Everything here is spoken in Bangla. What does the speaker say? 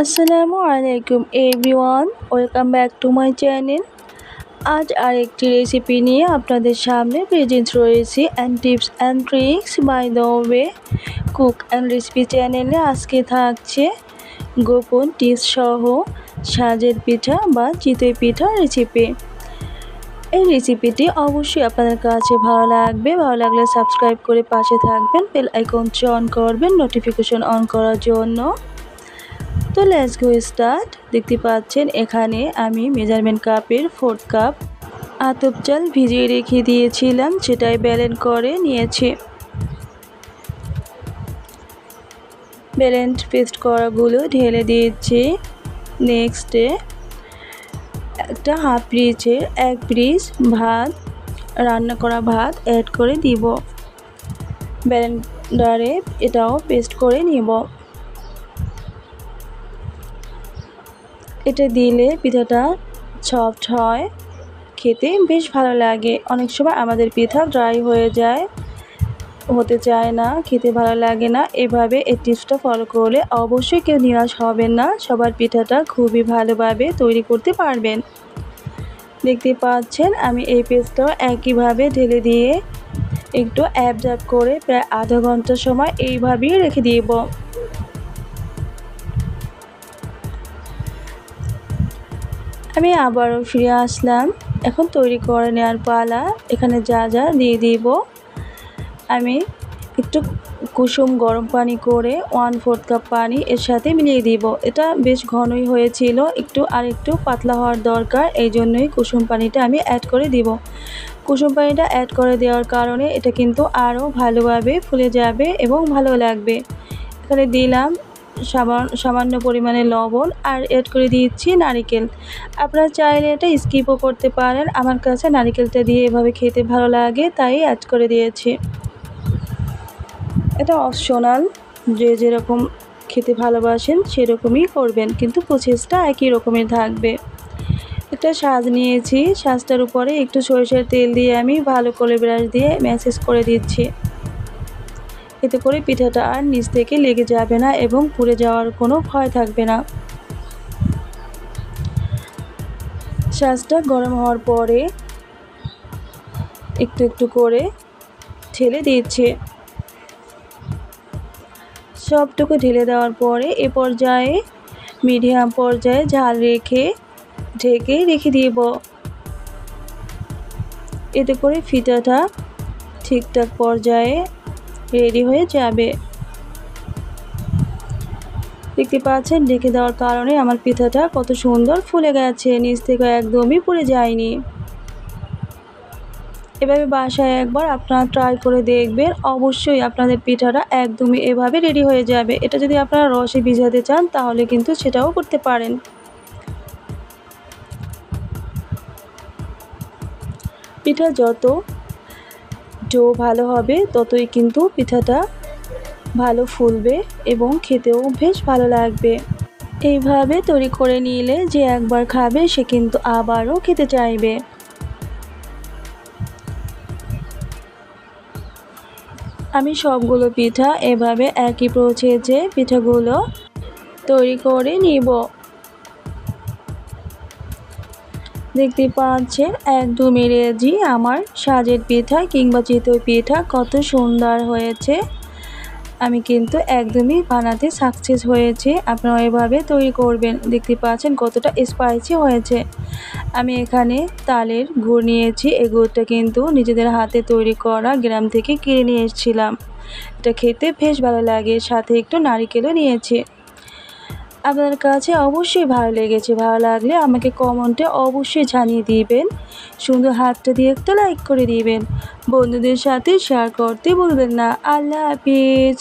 আসসালামু আলাইকুম everyone, welcome back to my channel. আজ আরেকটি রেসিপি নিয়ে আপনাদের সামনে প্রেজেন্ট রয়েছি and tips and tricks by the way cook and recipe চ্যানেলে। আজকে থাকছে গোপন টিপস সহ সাজের পিঠা বা চিতই পিঠা রেসিপি। এই রেসিপিটি অবশ্যই আপনাদের কাছে ভালো লাগবে। ভালো লাগলে সাবস্ক্রাইব করে পাশে থাকবেন, বেল আইকনটি অন করবেন নোটিফিকেশন অন করার জন্য। তো লেটস গো স্টার্ট। দেখতে পাচ্ছেন এখানে আমি মেজারমেন্ট কাপের 4 কাপ আতপ চাল ভিজিয়ে রেখে দিয়েছিলাম, সেটাই ব্লেন্ড করে নিয়েছি। ব্লেন্ড পেস্ট করাগুলো ঢেলে দিয়েছি। নেক্সটে একটা হাফ পিরিচের 1 পিরিচ ভাত, রান্না করা ভাত অ্যাড করে দিব। ব্লেন্ডারে এটাও পেস্ট করে নিব। এটা দিলে পিঠাটা সফট হয়, খেতে বেশ ভালো লাগে। অনেক সময় আমাদের পিঠা ড্রাই হয়ে যায়, হতে চায় না, খেতে ভালো লাগে না। এভাবে এই টিপসটা ফলো করলে অবশ্যই কেউ নিরাশ হবেন না, সবার পিঠাটা খুবই ভালোভাবে তৈরি করতে পারবেন। দেখতে পাচ্ছেন আমি এই পেস্টটাও একইভাবে ঢেলে দিয়ে একটু অ্যাবজর্ব করে প্রায় আধা ঘন্টা সময় এইভাবেই রেখে দিব। আমি আবারও ফিরে আসলাম। এখন তৈরি করে নেওয়ার পালা। এখানে যা যা দিয়ে দিব, আমি একটু কুসুম গরম পানি করে 1/4 কাপ পানি এর সাথে মিলিয়ে দিব। এটা বেশ ঘনই হয়েছিল, একটু পাতলা হওয়ার দরকার, এই জন্যই কুসুম পানিটা আমি অ্যাড করে দিব। কুসুম পানিটা অ্যাড করে দেওয়ার কারণে এটা কিন্তু আরও ভালোভাবে ফুলে যাবে এবং ভালো লাগবে। এখানে দিলাম সামান্য পরিমাণে লবণ আর অ্যাড করে দিচ্ছি নারিকেল। আপনারা চাইলে এটা স্কিপও করতে পারেন, আমার কাছে নারিকেলটা দিয়ে এভাবে খেতে ভালো লাগে তাই অ্যাড করে দিয়েছি। এটা অপশনাল, যে যেরকম খেতে ভালোবাসেন সেরকমই করবেন, কিন্তু প্রসেসটা একই রকমের থাকবে। একটা সাজ নিয়েছি, সাজটার উপরে একটু সরিষার তেল দিয়ে আমি ভালো করে ব্রাশ দিয়ে ম্যাসেজ করে দিচ্ছি। এতে করে পিঠাটা আর নিচ থেকে লেগে যাবে না এবং পুড়ে যাওয়ার কোনো ভয় থাকবে না। সাজটা গরম হওয়ার পরে একটু করে ঢেলে দিচ্ছি। সবটুকু ঢেলে দেওয়ার পরে এ পর্যায়ে মিডিয়াম পর্যায়ে ঝাল রেখে ঢেকে রেখে দিব। এতে করে পিঠাটা ঠিকঠাক পর্যায়ে রেডি হয়ে যাবে। দেখতে পাচ্ছেন ঢেকে দেওয়ার কারণে আমার পিঠাটা কত সুন্দর ফুলে গেছে, নিচ থেকে একদমই পুড়ে যায়নি। এভাবে বাসায় একবার আপনারা ট্রাই করে দেখবেন, অবশ্যই আপনাদের পিঠাটা একদমই এভাবে রেডি হয়ে যাবে। এটা যদি আপনারা রসে ভিজাতে চান তাহলে কিন্তু সেটাও করতে পারেন। পিঠা যত ডো ভালো হবে ততই কিন্তু পিঠাটা ভালো ফুলবে এবং খেতেও বেশ ভালো লাগবে। এইভাবে তৈরি করে নিলে যে একবার খাবে সে কিন্তু আবারও খেতে চাইবে। আমি সবগুলো পিঠা এভাবে একই প্রসেসে পিঠাগুলো তৈরি করে নিব। দেখতে পাচ্ছেন একদম রেডি আমার সাজের পিঠা কিংবা চিতই পিঠা কত সুন্দর হয়েছে। আমি কিন্তু একদমই বানাতে সাকসেস হয়েছে, আপনারা এভাবে তৈরি করবেন। দেখতে পাচ্ছেন কতটা স্পাইসি হয়েছে। আমি এখানে তালের গুড় নিয়েছি, এই গুড়টা কিন্তু নিজেদের হাতে তৈরি করা, গ্রাম থেকে কিনে নিয়ে এসেছিলাম। এটা খেতে বেশ ভালো লাগে, সাথে একটু নারিকেলও নিয়েছি। আপনাদের কাছে অবশ্যই ভালো লেগেছে, ভালো লাগলে আমাকে কমেন্টে অবশ্যই জানিয়ে দিবেন। সুন্দর হাতটা দিয়ে একটা লাইক করে দিবেন, বন্ধুদের সাথে শেয়ার করতে ভুলবেন না। আল্লাহ হাফিজ।